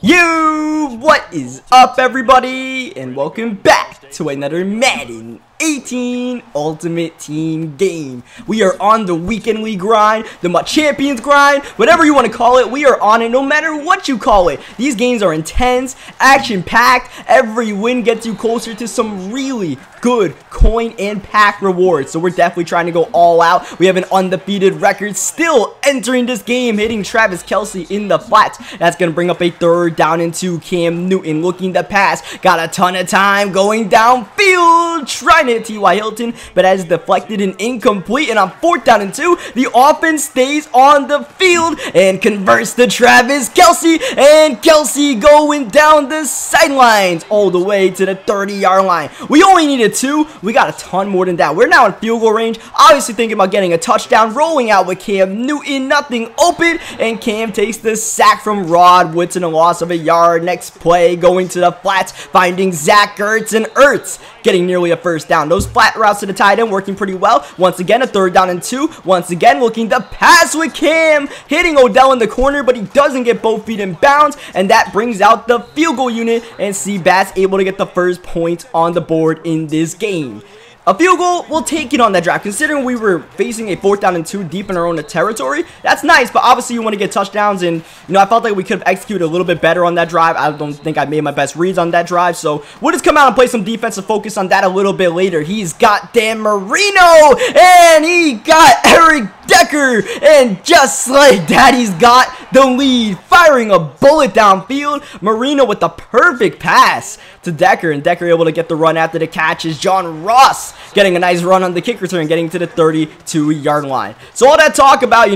What is up, everybody, and welcome back to another Madden 18 Ultimate Team game. We are on the weekend league grind, the MUT Champions grind, whatever you want to call it. We are on it no matter what you call it. These games are intense, action-packed. Every win gets you closer to some really good coin and pack rewards. So we're definitely trying to go all out. We have an undefeated record still entering this game, hitting Travis Kelce in the flats. That's going to bring up a third down into Cam Newton looking to pass. Got a ton of time going downfield, trying to hit T.Y. Hilton, but as deflected and incomplete. And on 4th down and 2, the offense stays on the field and converts to Travis Kelce. And Kelce going down the sidelines all the way to the 30-yard line. We only needed 2. We got a ton more than that. We're now in field goal range. Obviously thinking about getting a touchdown, rolling out with Cam Newton, nothing open, and Cam takes the sack from Rod Woodson, a loss of a yard. Next play, going to the flats, finding Zach Ertz, and Ertz getting nearly a first down. Those flat routes to the tight end working pretty well. Once again, a 3rd down and 2. Once again, looking to pass with Cam, hitting Odell in the corner, but he doesn't get both feet in bounds, and that brings out the field goal unit, and Seabass able to get the first point on the board in this game. A field goal, we'll take it on that drive. Considering we were facing a 4th down and 2 deep in our own territory, that's nice, but obviously you want to get touchdowns, and I felt like we could have executed a little bit better on that drive. I don't think I made my best reads on that drive, so we'll just come out and play some defensive focus on that a little bit later. He's got Dan Marino, and he got Eric Decker, and just like that, he's got the lead, firing a bullet downfield. Marino with the perfect pass to Decker, and Decker able to get the run after the catch is John Ross getting a nice run on the kick return, getting to the 32-yard line. So all that talk about,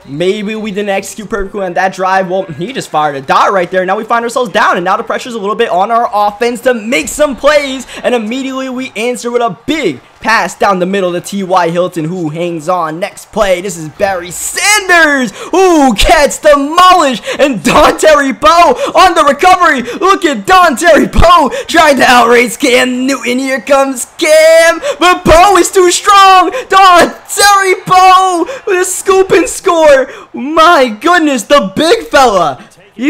maybe we didn't execute perfectly on that drive. Well, he just fired a dot right there. Now we find ourselves down, and now the pressure's a little bit on our offense to make some plays, and immediately we answer with a big pass down the middle to T.Y. Hilton, who hangs on. Next play, this is Barry Sanders, who gets demolished, and Don Terry Poe on the recovery. Look at Don Terry Poe trying to outrace Cam Newton. Here comes Cam, but Poe is too strong. Don Terry Poe with a scoop and score. My goodness, the big fella. He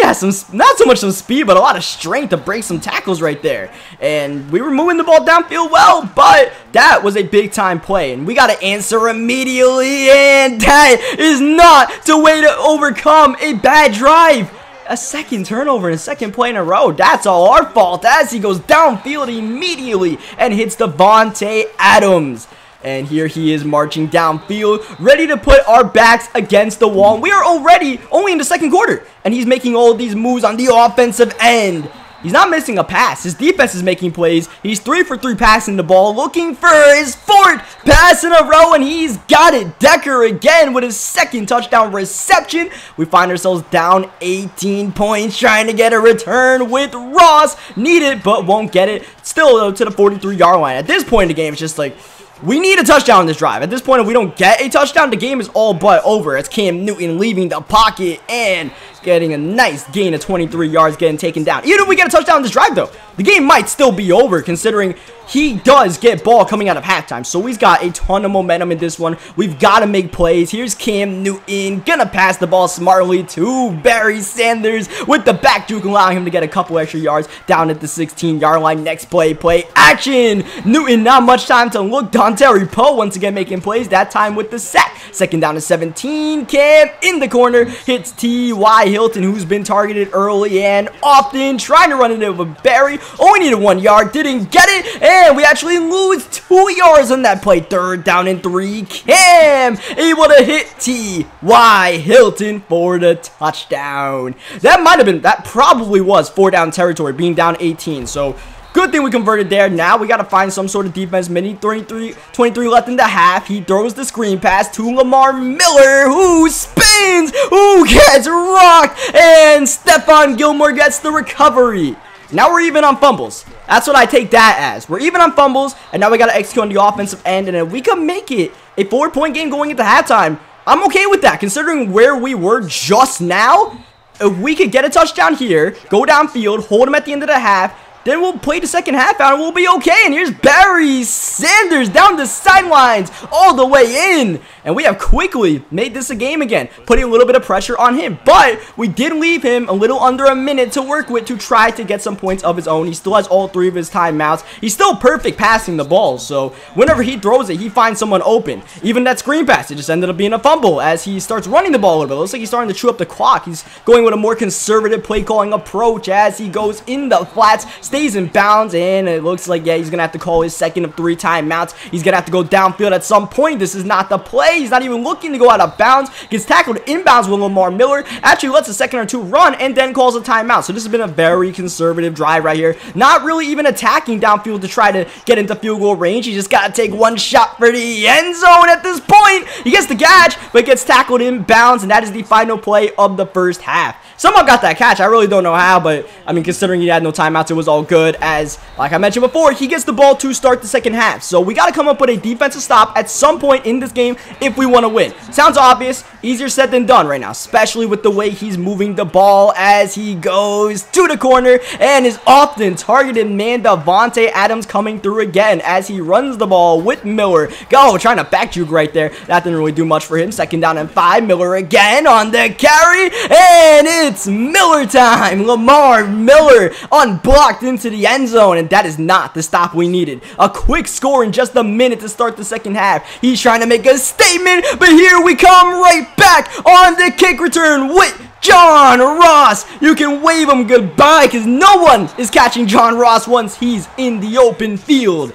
has some, not so much some speed, but a lot of strength to break some tackles right there. And we were moving the ball downfield well, but that was a big time play. And we got to answer immediately, and that is not the way to overcome a bad drive. A second turnover and a second play in a row. That's all our fault as he goes downfield immediately and hits Devontae Adams. And here he is marching downfield, ready to put our backs against the wall. We are already only in the 2nd quarter, and he's making all of these moves on the offensive end. He's not missing a pass. His defense is making plays. He's 3 for 3 passing the ball, looking for his 4th pass in a row, and he's got it. Decker again with his 2nd touchdown reception. We find ourselves down 18 points, trying to get a return with Ross. Need it, but won't get it. Still to the 43-yard line. At this point in the game, it's just like, we need a touchdown on this drive. At this point, if we don't get a touchdown, the game is all but over. It's Cam Newton leaving the pocket and getting a nice gain of 23 yards, getting taken down. Even if we get a touchdown on this drive, though, the game might still be over, considering he does get ball coming out of halftime. So he's got a ton of momentum in this one. We've got to make plays. Here's Cam Newton, gonna pass the ball smartly to Barry Sanders with the back juke, allowing him to get a couple extra yards down at the 16-yard line. Next play action. Newton, not much time to look. Don Terry Poe once again making plays, that time with the sack. 2nd down to 17. Cam in the corner hits T.Y. Hilton, who's been targeted early and often, trying to run it in with Barry. Only needed 1 yard, didn't get it, and we actually lose 2 yards on that play. 3rd down and 3. Cam able to hit T.Y. Hilton for the touchdown. That probably was 4 down territory, being down 18. So good thing we converted there. Now we got to find some sort of defense. 23 left in the half. He throws the screen pass to Lamar Miller, who spins, who gets rocked, and Stephon Gilmore gets the recovery. Now we're even on fumbles. That's what I take that as. We're even on fumbles, and now we got to execute on the offensive end, and if we can make it a 4-point game going into halftime, I'm okay with that, considering where we were just now. If we could get a touchdown here, go downfield, hold him at the end of the half, then we'll play the second half out and we'll be okay. And here's Barry Sanders down the sidelines all the way in. And we have quickly made this a game again, putting a little bit of pressure on him. But we did leave him a little under a minute to work with to try to get some points of his own. He still has all 3 of his timeouts. He's still perfect passing the ball. So whenever he throws it, he finds someone open. Even that screen pass, it just ended up being a fumble as he starts running the ball a little bit. It looks like he's starting to chew up the clock. He's going with a more conservative play calling approach as he goes in the flats, stays in bounds, and it looks like, yeah, he's gonna have to call his second of 3 timeouts. He's gonna have to go downfield at some point. This is not the play. He's not even looking to go out of bounds. Gets tackled inbounds with Lamar Miller. Actually lets a second or 2 run and then calls a timeout. So this has been a very conservative drive right here. Not really even attacking downfield to try to get into field goal range. He just gotta take 1 shot for the end zone at this point. He gets the catch, but gets tackled inbounds, and that is the final play of the first half. Someone got that catch. I really don't know how, but I mean, considering he had no timeouts, it was all good. As, like I mentioned before, he gets the ball to start the second half. So we got to come up with a defensive stop at some point in this game if we want to win. Sounds obvious, easier said than done right now, especially with the way he's moving the ball as he goes to the corner and is often targeted man Davante Adams coming through again as he runs the ball with Miller. Go, trying to back juke right there. That didn't really do much for him. Second down and 5. Miller again on the carry, and it's Miller time. Lamar Miller unblocked into the end zone, and that is not the stop we needed. A quick score in just a minute to start the second half. He's trying to make a statement, but here we come right back on the kick return with John Ross. You can wave him goodbye because no one is catching John Ross once he's in the open field.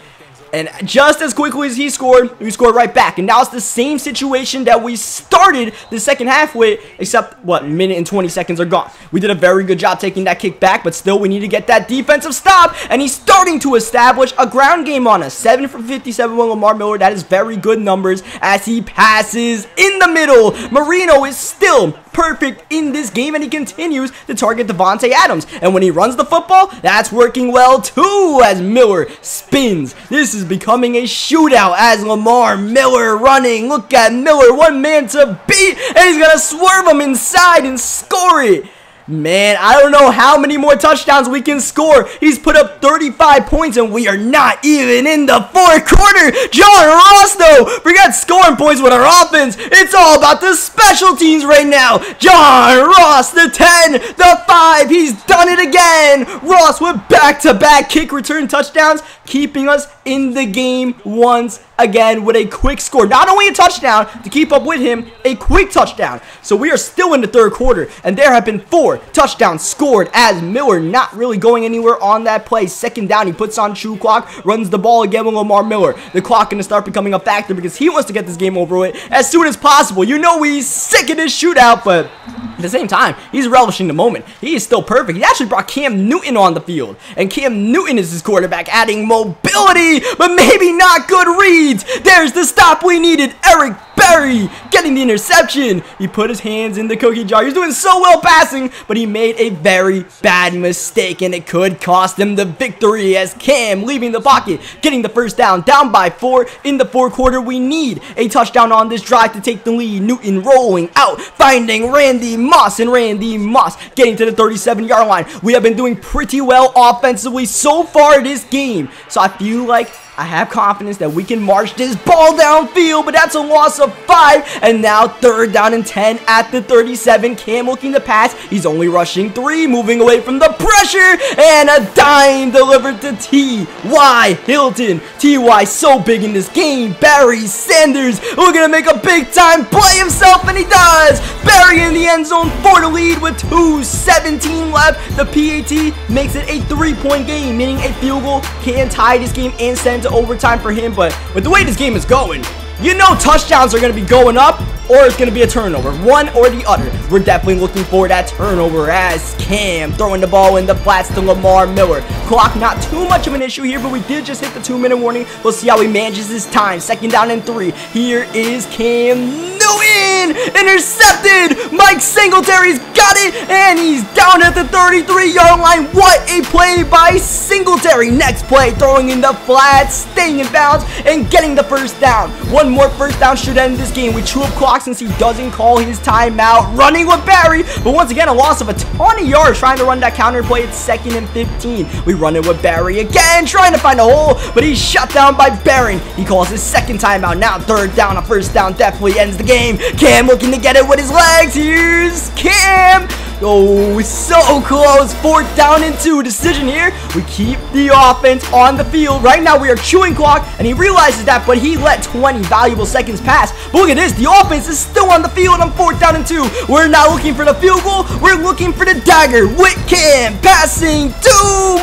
And just as quickly as he scored, we scored right back. And now it's the same situation that we started the second half with, except, what, minute and 20 seconds are gone. We did a very good job taking that kick back, but still we need to get that defensive stop. And he's starting to establish a ground game on us. 7 for 57 with Lamar Miller. That is very good numbers as he passes in the middle. Marino is still perfect in this game, and he continues to target Davante Adams. And when he runs the football, that's working well too as Miller spins. This is becoming a shootout as Lamar Miller running. Look at Miller, 1 man to beat, and he's gonna swerve him inside and score it. Man, I don't know how many more touchdowns we can score. He's put up 35 points, and we are not even in the 4th quarter. John Ross, though, forget scoring points with our offense. It's all about the special teams right now. John Ross, the 10, the 5. He's done it again. Ross with back-to-back kick return touchdowns, keeping us in the game once again with a quick score. Not only a touchdown to keep up with him, a quick touchdown. So we are still in the 3rd quarter, and there have been 4 touchdowns scored as Miller not really going anywhere on that play. Second down, he puts on chew clock, runs the ball again with Lamar Miller. The clock going to start becoming a factor because he wants to get this game over with as soon as possible. You know he's sick of this shootout, but at the same time, he's relishing the moment. He is still perfect. He actually brought Cam Newton on the field, and Cam Newton is his quarterback, adding mobility, but maybe not good reads. There's the stop we needed. Eric Berry getting the interception. He put his hands in the cookie jar. He's doing so well passing, but he made a very bad mistake, and it could cost him the victory as Cam leaving the pocket, getting the first down by 4 in the 4th quarter. We need a touchdown on this drive to take the lead. Newton rolling out, finding Randy Moss, and Randy Moss getting to the 37-yard line. We have been doing pretty well offensively so far this game, so I feel like I have confidence that we can march this ball downfield, but that's a loss of 5, and now 3rd down and 10 at the 37. Cam looking to pass. He's only rushing 3, moving away from the pressure, and a dime delivered to T.Y. Hilton. T.Y. so big in this game. Barry Sanders looking to make a big-time play himself, and he does. Barry in the end zone for the lead with 2:17 left. The PAT makes it a 3-point game, meaning a field goal can tie this game and send to overtime for him. But with the way this game is going, you know touchdowns are going to be going up, or it's going to be a turnover. One or the other. We're definitely looking for that turnover as Cam throwing the ball in the flats to Lamar Miller. Clock not too much of an issue here, but we did just hit the 2-minute warning. We'll see how he manages his time. 2nd down and 3. Here is Cam Newton. in, intercepted. Mike Singletary's got it, and he's down at the 33-yard line. What a play by Singletary. Next play, throwing in the flat, staying in bounds, and getting the first down. One more first down should end this game. We chew up clock since he doesn't call his timeout. Running with Barry, but once again, a loss of a ton of yards trying to run that counter play. It's 2nd and 15. We run it with Barry again, trying to find a hole, but he's shut down by Barron. He calls his second timeout. Now 3rd down. A first down definitely ends the game. Cam looking to get it with his legs. Here's Cam. Oh, so close. 4th down and 2. Decision here. We keep the offense on the field. Right now, we are chewing clock, and he realizes that, but he let 20 valuable seconds pass. But look at this. The offense is still on the field on 4th down and 2. We're not looking for the field goal. We're looking for the dagger. With Cam passing to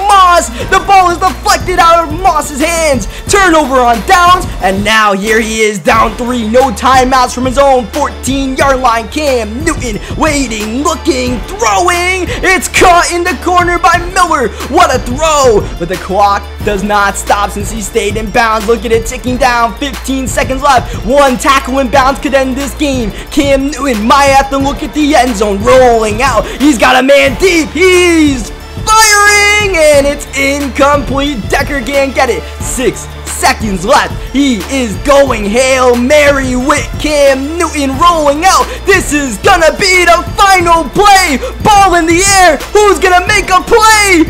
Moss. The ball is deflected out of Moss's hands. Turnover on downs, and now here he is down 3. No timeouts from his own 14-yard line. Cam Newton waiting, looking, throwing. It's caught in the corner by Miller. What a throw. But the clock does not stop since he stayed in bounds. Look at it ticking down. 15 seconds left. One tackle in bounds could end this game. Cam Newton might have to look at the end zone. Rolling out. He's got a man deep. He's firing, and it's incomplete. Decker can't get it. 6 seconds left. He is going Hail Mary with Cam Newton rolling out. This is gonna be the final play. Ball in the air. Who's gonna make a play?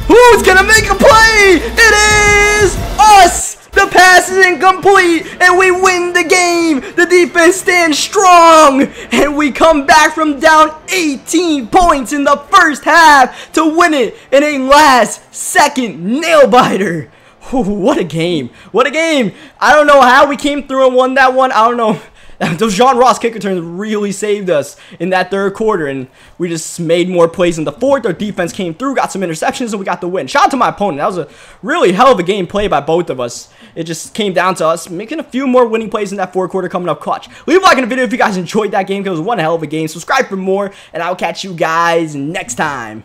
Who's gonna make a play? It is us. The pass is incomplete, and we win the game. The defense stands strong, and we come back from down 18 points in the first half to win it in a last-second nail-biter. What a game. What a game. I don't know how we came through and won that one. I don't know. Those John Ross kick returns really saved us in that 3rd quarter, and we just made more plays in the 4th. Our defense came through, got some interceptions, and we got the win. Shout out to my opponent. That was a really hell of a game played by both of us. It just came down to us making a few more winning plays in that 4th quarter coming up clutch. Leave a like in the video if you guys enjoyed that game, because it was one hell of a game. Subscribe for more, and I'll catch you guys next time.